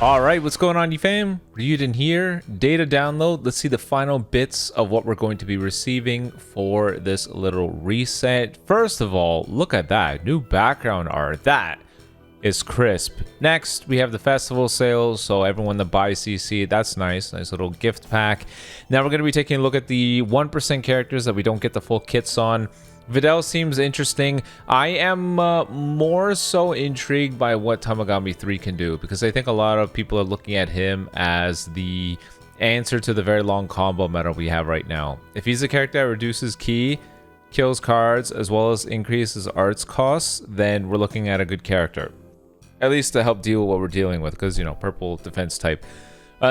Alright, what's going on, you fam? Raiyuden here. Data download. Let's see the final bits of what we're going to be receiving for this little reset. First of all, look at that. New background art. That is crisp. Next, we have the festival sales, so everyone that buys CC, that's nice. Nice little gift pack. Now we're going to be taking a look at the 1% characters that we don't get the full kits on. Videl seems interesting. I am more so intrigued by what Tamagami 3 can do, because I think a lot of people are looking at him as the answer to the very long combo meta we have right now. If he's a character that reduces ki, kills cards, as well as increases arts costs, then we're looking at a good character. At least to help deal with what we're dealing with, because, you know, purple defense type.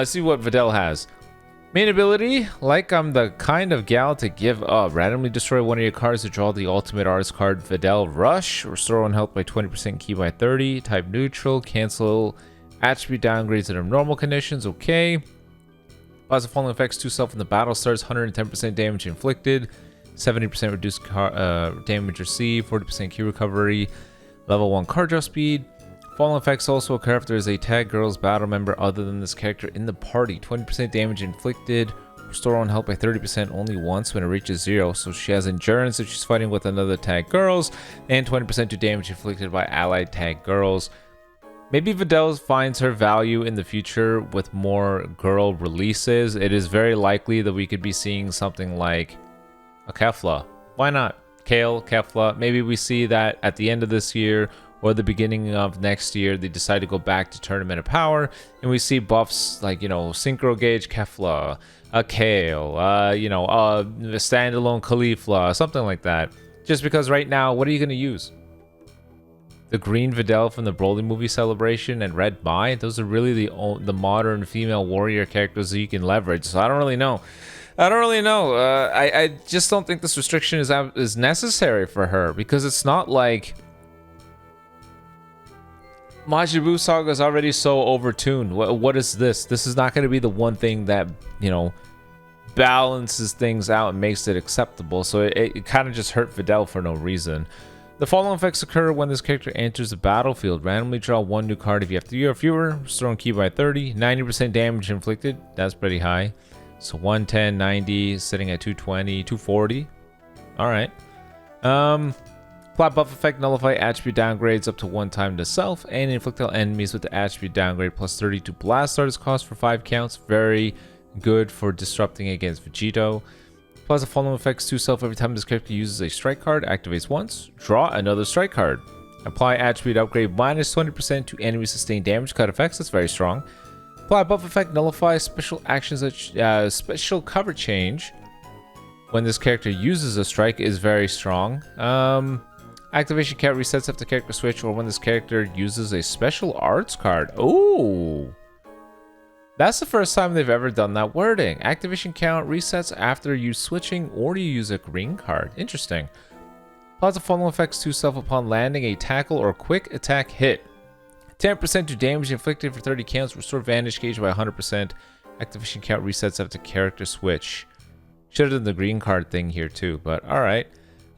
See what Videl has. Main ability, like I'm the kind of gal to give up. Randomly destroy one of your cards to draw the ultimate arts card. Videl Rush. Restore one health by 20%, ki by 30. Type neutral. Cancel attribute downgrades under normal conditions. Okay. Positive following effects to self in the battle starts. 110% damage inflicted. 70% reduced damage received. 40% ki recovery. Level 1 card draw speed. Fallen effects also occur if there is a tag girl's battle member other than this character in the party. 20% damage inflicted. Restore on health by 30% only once when it reaches 0. So she has endurance if she's fighting with another tag girls. And 20% to damage inflicted by allied tag girls. Maybe Videl finds her value in the future with more girl releases. It is very likely that we could be seeing something like a Kefla. Why not? Kale, Kefla. Maybe we see that at the end of this year or the beginning of next year, they decide to go back to Tournament of Power, and we see buffs like, you know, Synchro Gauge Kefla, a Kale, you know, a standalone Caulifla, something like that. Just because right now, what are you going to use? The green Videl from the Broly movie Celebration and Red Mai? Those are really the modern female warrior characters that you can leverage, so I don't really know. I just don't think this restriction is necessary for her, because it's not like MajinBlue Saga is already so overtuned. What is this? This is not going to be the one thing that, you know, balances things out and makes it acceptable. So it kind of just hurt Videl for no reason. The following effects occur when this character enters the battlefield. Randomly draw one new card if you have 3 or fewer. Restore ki by 30. 90% damage inflicted. That's pretty high. So 110, 90, sitting at 220, 240. All right. Apply buff effect, nullify attribute downgrades up to 1 time to self, and inflict all enemies with the attribute downgrade plus 30 to blast artist cost for 5 counts. Very good for disrupting against Vegito. Applies the following effects to self every time this character uses a strike card, activates once, draw another strike card. Apply attribute upgrade minus 20% to enemy sustained damage cut effects. That's very strong. Apply buff effect, nullify special actions that special cover change when this character uses a strike is very strong. Activation count resets after character switch or when this character uses a special arts card. Oh, that's the first time they've ever done that wording. Activation count resets after you switching or you use a green card. Interesting. Applies the following effects to self upon landing a tackle or quick attack hit. 10% to damage inflicted for 30 counts. Restore Vanish Gauge by 100%. Activation count resets after character switch. Should have done the green card thing here too, but alright.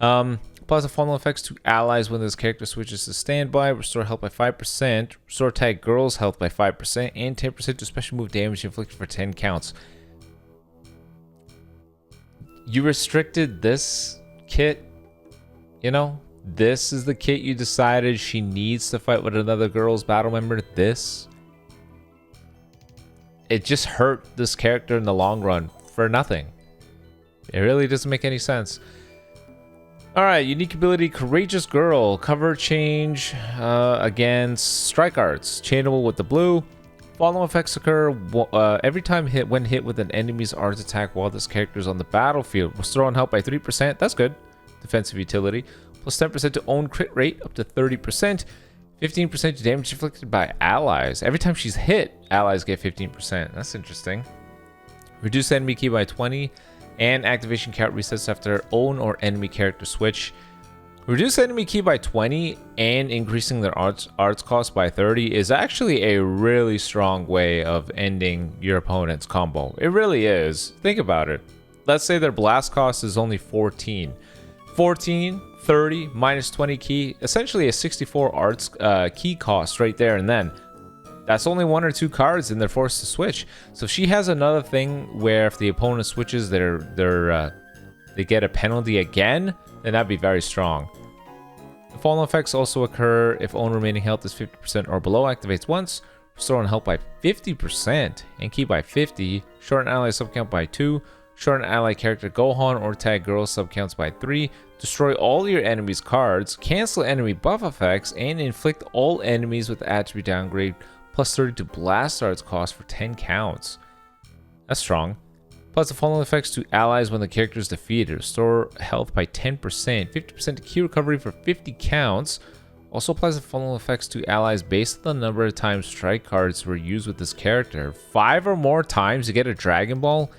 Applies the following effects to allies when this character switches to standby. Restore health by 5%. Restore tag girls health by 5%. And 10% to special move damage inflicted for 10 counts. You restricted this kit. You know, this is the kit you decided she needs to fight with another girl's battle member. This. It just hurt this character in the long run for nothing. It really doesn't make any sense. Alright, unique ability, Courageous Girl. Cover change against strike arts. Chainable with the blue. Following effects occur every time when hit with an enemy's arts attack while this character is on the battlefield. Restore on health by 3%. That's good. Defensive utility. Plus 10% to own crit rate up to 30%. 15% to damage inflicted by allies. Every time she's hit, allies get 15%. That's interesting. Reduce enemy ki by 20. And activation count resets after own or enemy character switch. Reduce enemy ki by 20 and increasing their arts cost by 30 is actually a really strong way of ending your opponent's combo. It really is. Think about it. Let's say their blast cost is only 14. 14, 30, minus 20 key. Essentially a 64 arts key cost right there and then. That's only 1 or 2 cards and they're forced to switch. So if she has another thing where if the opponent switches, they get a penalty again, then that'd be very strong. The following effects also occur if own remaining health is 50% or below, activates once, restore on health by 50% and key by 50, shorten ally subcount by 2, shorten ally character Gohan or tag girl subcounts by 3, destroy all your enemies' cards, cancel enemy buff effects, and inflict all enemies with attribute downgrade plus 30 to blast arts cost for 10 counts. That's strong. Plus the following effects to allies when the character is defeated. Restore health by 10%, 50% to key recovery for 50 counts. Also applies the following effects to allies based on the number of times strike cards were used with this character. 5 or more times you get a Dragon Ball.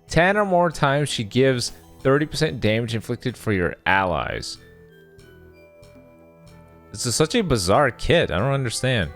10 or more times she gives 30% damage inflicted for your allies. This is such a bizarre kit. I don't understand.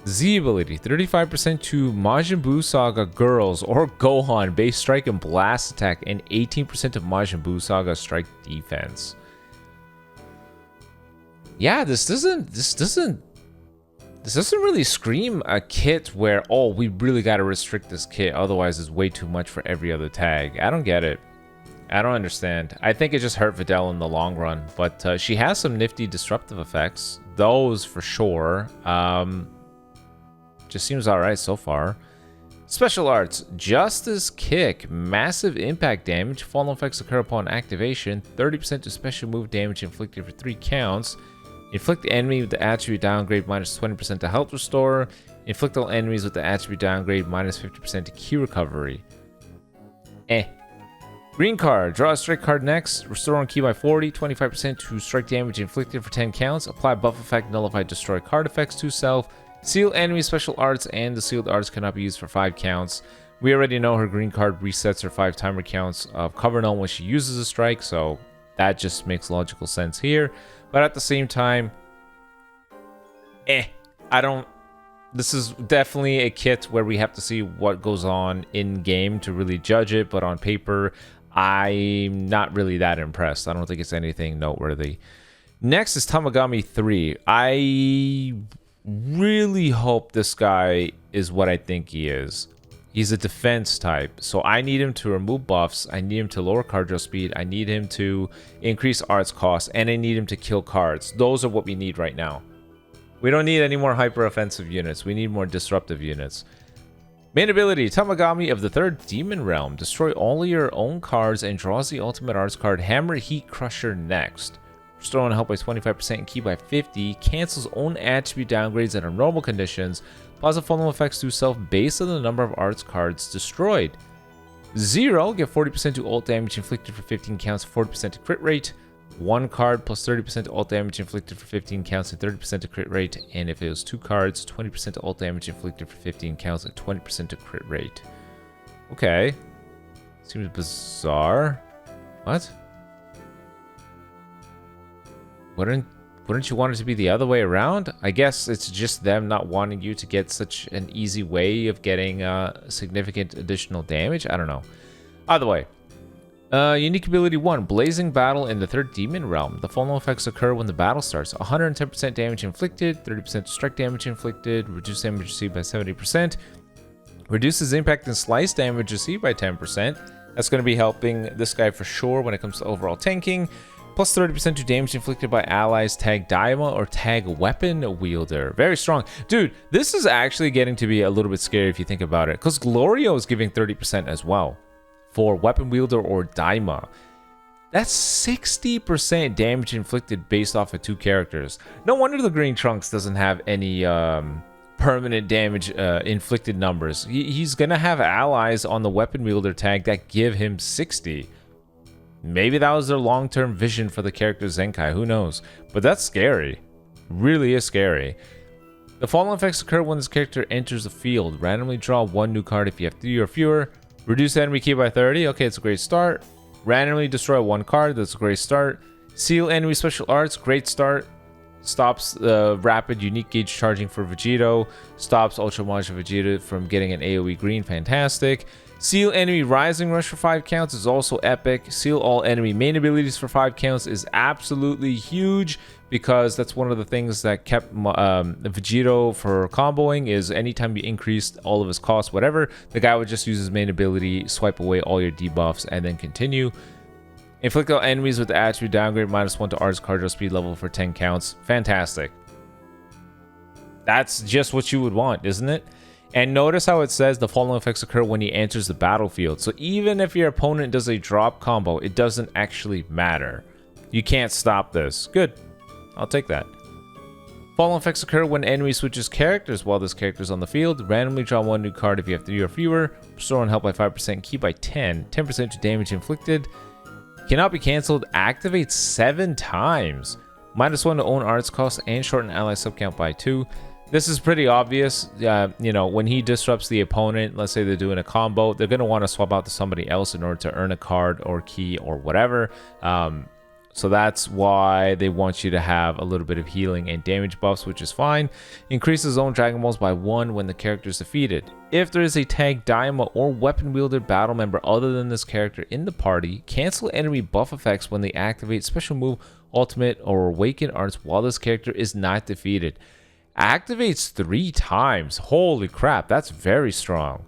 Z ability, 35% to MajinBlue Saga Girls or Gohan base strike and blast attack, and 18% of MajinBlue Saga strike defense. Yeah, this doesn't really scream a kit where, oh, we really got to restrict this kit, otherwise it's way too much for every other tag. I don't get it. I don't understand. I think it just hurt Videl in the long run, but she has some nifty disruptive effects. Those for sure. Just seems alright so far. Special arts, Justice Kick, massive impact damage. Fallen effects occur upon activation. 30% to special move damage inflicted for 3 counts. Inflict the enemy with the attribute downgrade minus 20% to health restore. Inflict all enemies with the attribute downgrade minus 50% to key recovery. Green card, draw a strike card next. Restore on key by 40, 25% to strike damage inflicted for 10 counts. Apply buff effect, nullify destroy card effects to self. Seal enemy special arts, and the sealed arts cannot be used for 5 counts. We already know her green card resets her 5 timer counts of cover null when she uses a strike, so that just makes logical sense here. But at the same time, this is definitely a kit where we have to see what goes on in game to really judge it, but on paper, I'm not really that impressed. I don't think it's anything noteworthy. Next is Tamagami 3. I really hope this guy is what I think he is. He's a defense type, so I need him to remove buffs, I need him to lower card draw speed, I need him to increase arts cost, and I need him to kill cards. Those are what we need right now. We don't need any more hyper offensive units, we need more disruptive units. Main ability, Tamagami of the 3rd Demon Realm. Destroy all your own cards and draws the ultimate arts card Hammer Heat Crusher next. Restore on health by 25% and key by 50. Cancels own attribute downgrades under normal conditions. Applies the following effects to self based on the number of arts cards destroyed. 0, get 40% to ult damage inflicted for 15 counts, 40% to crit rate. 1 card plus 30% to ult damage inflicted for 15 counts and 30% to crit rate. And if it was 2 cards, 20% to ult damage inflicted for 15 counts and 20% to crit rate. Okay. Seems bizarre. What? Wouldn't you want it to be the other way around? I guess it's just them not wanting you to get such an easy way of getting significant additional damage. I don't know. Either way. Unique ability 1, Blazing Battle in the 3rd Demon Realm. The following effects occur when the battle starts. 110% damage inflicted, 30% strike damage inflicted, reduced damage received by 70%, reduces impact and slice damage received by 10%. That's going to be helping this guy for sure when it comes to overall tanking. Plus 30% to damage inflicted by allies tag Daima or tag Weapon Wielder. Very strong. Dude, this is actually getting to be a little bit scary if you think about it, because Glorio is giving 30% as well for Weapon Wielder or Daima. That's 60% damage inflicted based off of 2 characters. No wonder the Green Trunks doesn't have any permanent damage inflicted numbers. He's gonna have allies on the Weapon Wielder tag that give him 60. Maybe that was their long-term vision for the character Zenkai, who knows? But that's scary. Really is scary. The following effects occur when this character enters the field. Randomly draw 1 new card if you have 3 or fewer. Reduce enemy key by 30. Okay, it's a great start. Randomly destroy 1 card. That's a great start. Seal enemy special arts. Great start. stops rapid unique gauge charging for Vegito, stops Ultra Majin Vegeta from getting an AoE green, fantastic. Seal enemy rising rush for 5 counts is also epic. Seal all enemy main abilities for 5 counts is absolutely huge, because that's one of the things that kept Vegito for comboing, is anytime you increased all of his costs, whatever, the guy would just use his main ability, swipe away all your debuffs, and then continue. Inflict all enemies with the attribute downgrade -1 to Art's cardio speed level for 10 counts. Fantastic. That's just what you would want, isn't it? And notice how it says the following effects occur when he enters the battlefield. So even if your opponent does a drop combo, it doesn't actually matter. You can't stop this. Good. I'll take that. Following effects occur when enemy switches characters while this character is on the field. Randomly draw 1 new card if you have 3 or fewer. Restore and help by 5%. Keep by 10. 10% to damage inflicted. Cannot be cancelled. Activate 7 times. -1 to own arts cost and shorten ally subcount by 2. This is pretty obvious. You know, when he disrupts the opponent, let's say they're doing a combo, they're going to want to swap out to somebody else in order to earn a card or key or whatever. So that's why they want you to have a little bit of healing and damage buffs, which is fine. Increases own Dragon Balls by 1 when the character is defeated. If there is a tag, Daima, or weapon wielder battle member other than this character in the party, cancel enemy buff effects when they activate special move, ultimate, or awaken arts while this character is not defeated. Activates 3 times. Holy crap, that's very strong.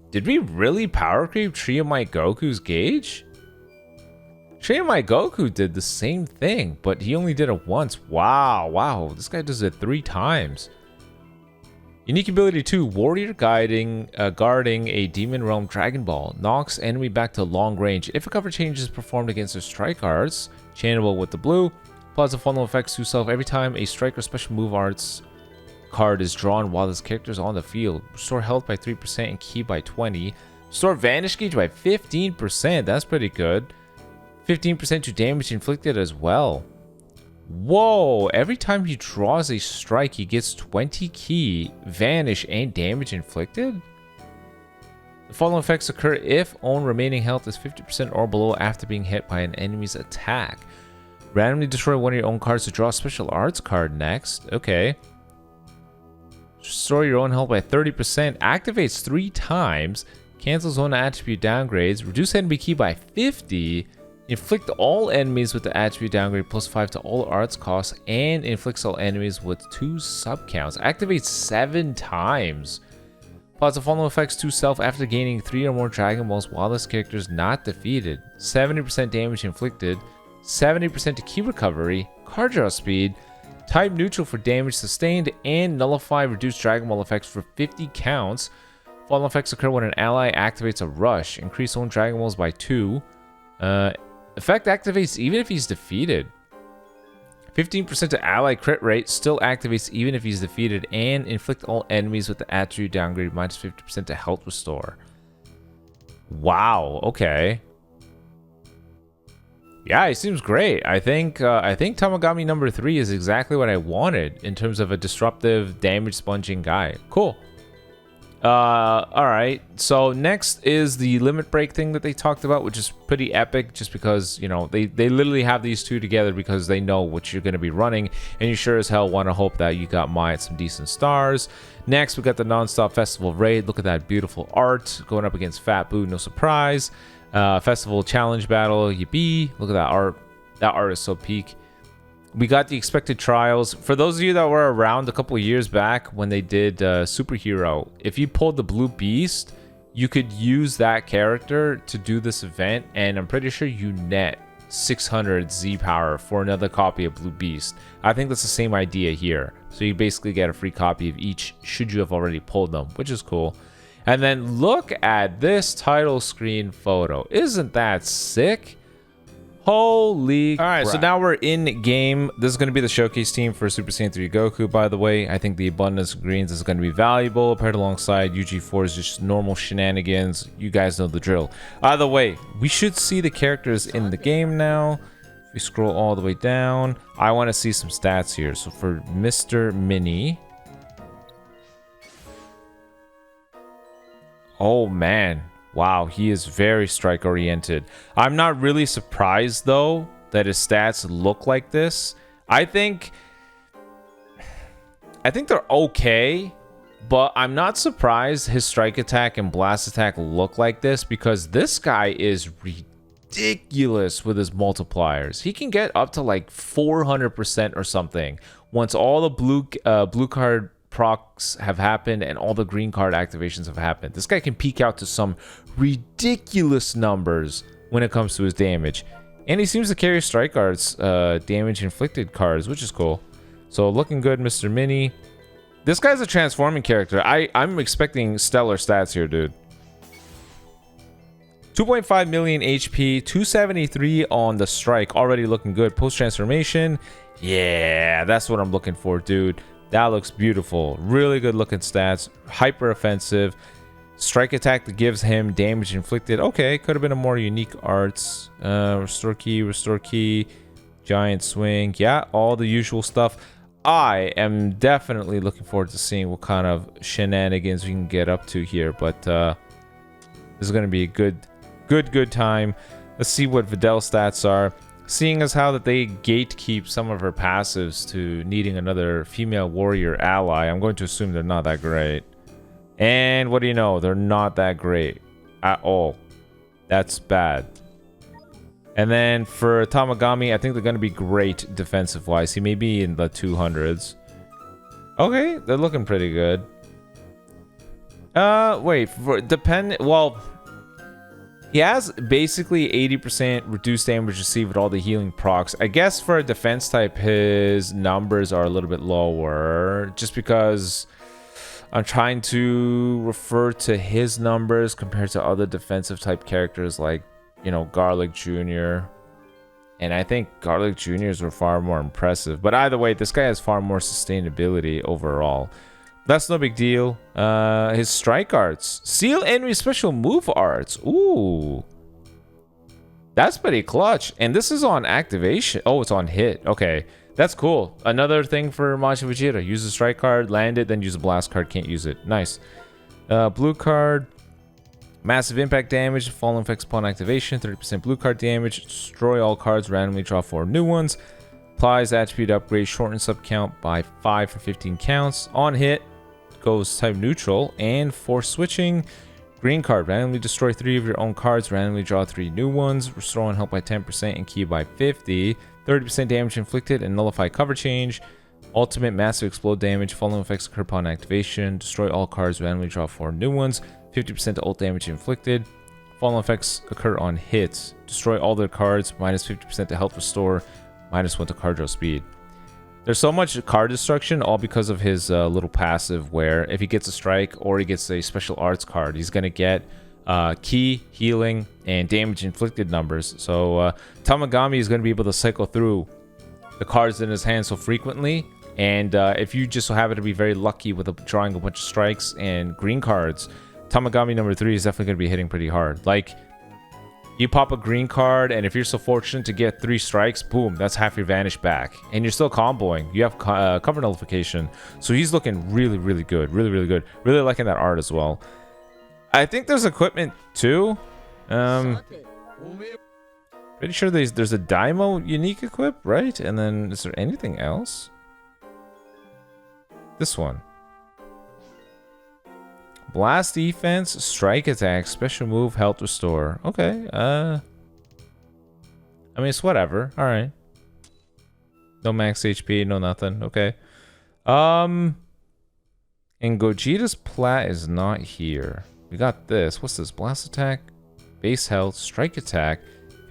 Did we really power creep Trio Might Goku's gauge? Trio Might Goku did the same thing, but he only did it once. Wow, this guy does it 3 times. Unique ability 2, Warrior guarding a Demon Realm Dragon Ball. Knocks enemy back to long range. If a cover change is performed against their strike arts, channelable with the blue, applies the following effects to self every time a strike or special move arts card is drawn while this character is on the field. Restore health by 3% and ki by 20. Restore vanish gauge by 15%. That's pretty good. 15% to damage inflicted as well. Whoa, every time he draws a strike, he gets 20 ki, vanish, and damage inflicted? The following effects occur if own remaining health is 50% or below after being hit by an enemy's attack. Randomly destroy one of your own cards to draw a special arts card next. Okay. Restore your own health by 30%. Activates 3 times. Cancels own attribute downgrades. Reduce enemy ki by 50. Inflict all enemies with the attribute downgrade plus 5 to all arts costs. And inflicts all enemies with 2 subcounts. Activates 7 times. Applies the following effects to self after gaining 3 or more Dragon Balls while this character is not defeated. 70% damage inflicted. 70% to ki recovery, card draw speed, type neutral for damage sustained, and nullify reduced Dragon Ball effects for 50 counts. Following effects occur when an ally activates a rush. Increase own Dragon Balls by 2. Effect activates even if he's defeated. 15% to ally crit rate, still activates even if he's defeated, and inflict all enemies with the attribute downgrade -50% to health restore. Wow, okay. Yeah, it seems great. I think Tamagami number 3 is exactly what I wanted in terms of a disruptive, damage sponging guy. Cool. All right. So next is the limit break thing that they talked about, which is pretty epic, just because, you know, they literally have these two together because they know what you're going to be running, and you sure as hell want to hope that you got Mai at some decent stars. Next, we got the non-stop festival raid. Look at that beautiful art going up against Fat Boo. No surprise. Festival challenge battle, yippee. Look at that art. That art is so peak. We got the expected trials. For those of you that were around a couple of years back when they did Superhero, if you pulled the Blue Beast, you could use that character to do this event, and I'm pretty sure you net 600 Z power for another copy of Blue Beast. I think that's the same idea here. So you basically get a free copy of each should you have already pulled them, which is cool. And then look at this title screen photo. Isn't that sick? Holy All right, crap. So now we're in game. This is going to be the showcase team for Super Saiyan 3 Goku, by the way. I think the abundance of greens is going to be valuable, paired alongside UG4's just normal shenanigans. You guys know the drill. Either way, we should see the characters in the game now. If we scroll all the way down, I want to see some stats here. So for Mr. Mini... Oh man, wow, he is very strike oriented. I'm not really surprised though that his stats look like this. I think they're okay, but I'm not surprised his strike attack and blast attack look like this, because this guy is ridiculous with his multipliers. He can get up to like 400% or something once all the blue card procs have happened and all the green card activations have happened. This guy can peak out to some ridiculous numbers when it comes to his damage. And he seems to carry strike arts, damage inflicted cards, which is cool. So looking good, Mr. Mini. This guy's a transforming character. I'm expecting stellar stats here, dude. 2.5 million HP, 273 on the strike. Already looking good. Post-transformation. Yeah, that's what I'm looking for, dude. That looks beautiful. Really good looking stats. Hyper offensive. Strike attack that gives him damage inflicted. Okay, could have been a more unique arts. Restore key, giant swing. Yeah, all the usual stuff. I am definitely looking forward to seeing what kind of shenanigans we can get up to here. But this is going to be a good time. Let's see what Videl stats are. Seeing as how that they gatekeep some of her passives to needing another female warrior ally, I'm going to assume they're not that great. And what do you know? They're not that great at all. That's bad. And then for Tamagami, I think they're going to be great defensive-wise. He may be in the 200s. Okay, they're looking pretty good. Wait, well, he has basically 80% reduced damage received with all the healing procs. I guess for a defense type, his numbers are a little bit lower, just because I'm trying to refer to his numbers compared to other defensive type characters like, you know, Garlic Jr. And I think Garlic Jr.'s were far more impressive. But either way, this guy has far more sustainability overall. That's no big deal. His strike arts. Seal enemy special move arts. Ooh. That's pretty clutch. And this is on activation. Oh, it's on hit. Okay. That's cool. Another thing for Majin Vegeta. Use a strike card, land it, then use a blast card. Can't use it. Nice. Blue card. Massive impact damage. Fallen effects upon activation. 30% blue card damage. Destroy all cards. Randomly draw 4 new ones. Applies attribute upgrade. Shorten sub count by 5 for 15 counts. On hit. Goes type neutral. And for switching. Green card. Randomly destroy 3 of your own cards. Randomly draw 3 new ones. Restore and help by 10% and key by 50. 30% damage inflicted and nullify cover change. Ultimate massive explode damage. Following effects occur upon activation. Destroy all cards. Randomly draw 4 new ones. 50% to ult damage inflicted. Following effects occur on hits. Destroy all their cards. Minus 50% to health restore. Minus 1 to card draw speed. There's so much card destruction, all because of his little passive, where if he gets a strike or he gets a special arts card, he's going to get key, healing, and damage inflicted numbers. So Tamagami is going to be able to cycle through the cards in his hand so frequently. And if you just so happen to be very lucky with drawing a bunch of strikes and green cards, Tamagami number 3 is definitely going to be hitting pretty hard. Like, you pop a green card, and if you're so fortunate to get 3 strikes, boom, that's half your vanish back. And you're still comboing. You have cover nullification. So he's looking really, really good. Really, really good. Really liking that art as well. I think there's equipment too. Pretty sure there's a Daimo unique equip, right? And then is there anything else? This one. Blast defense, strike attack, special move, health restore. Okay, I mean, it's whatever. All right. No max HP, no nothing. Okay. And Gogeta's plat is not here. We got this. What's this? Blast attack, base health, strike attack,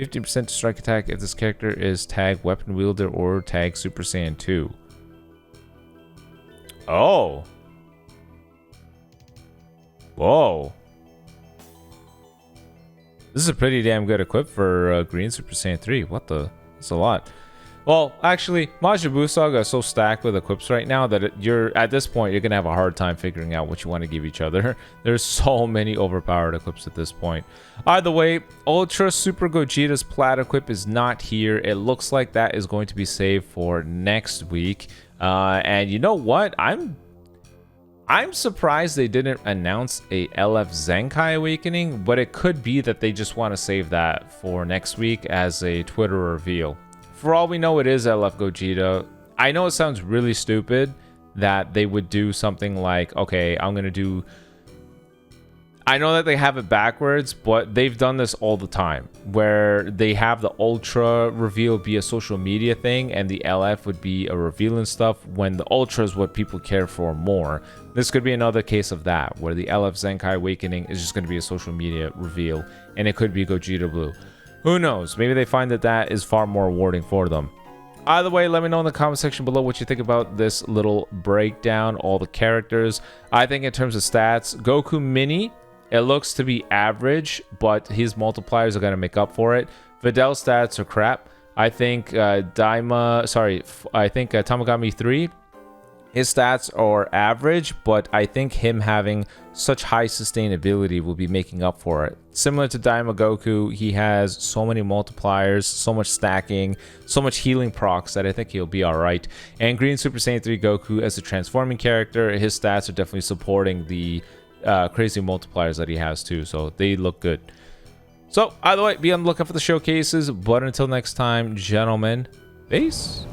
50% strike attack if this character is tag weapon wielder or tag Super Saiyan 2. Oh. Whoa. This is a pretty damn good equip for Green Super Saiyan 3. What the? That's a lot. Well, actually, MajinBlue Saga is so stacked with equips right now that at this point, you're going to have a hard time figuring out what you want to give each other. There's so many overpowered equips at this point. Either way, Ultra Super Gogeta's plat equip is not here. It looks like that is going to be saved for next week. And you know what? I'm surprised they didn't announce a LF Zenkai Awakening, but it could be that they just want to save that for next week as a Twitter reveal For all we know, it is LF Gogeta. I know it sounds really stupid that they would do something like, okay, I'm gonna do, I know that they have it backwards, but they've done this all the time, where they have the Ultra reveal be a social media thing, and the LF would be a reveal and stuff, when the Ultra is what people care for more. This could be another case of that, where the LF Zenkai Awakening is just going to be a social media reveal, and it could be Gogeta Blue. Who knows? Maybe they find that that is far more rewarding for them. Either way, let me know in the comment section below what you think about this little breakdown, all the characters. I think in terms of stats, Goku Mini, it looks to be average, but his multipliers are going to make up for it. Videl stats are crap. I think Tamagami 3, his stats are average, but I think him having such high sustainability will be making up for it. Similar to Daima Goku, he has so many multipliers, so much stacking, so much healing procs that I think he'll be alright. And Green Super Saiyan 3 Goku as a transforming character, his stats are definitely supporting the crazy multipliers that he has too, so they look good. So either way, be on the lookout for the showcases, but until next time, gentlemen, peace.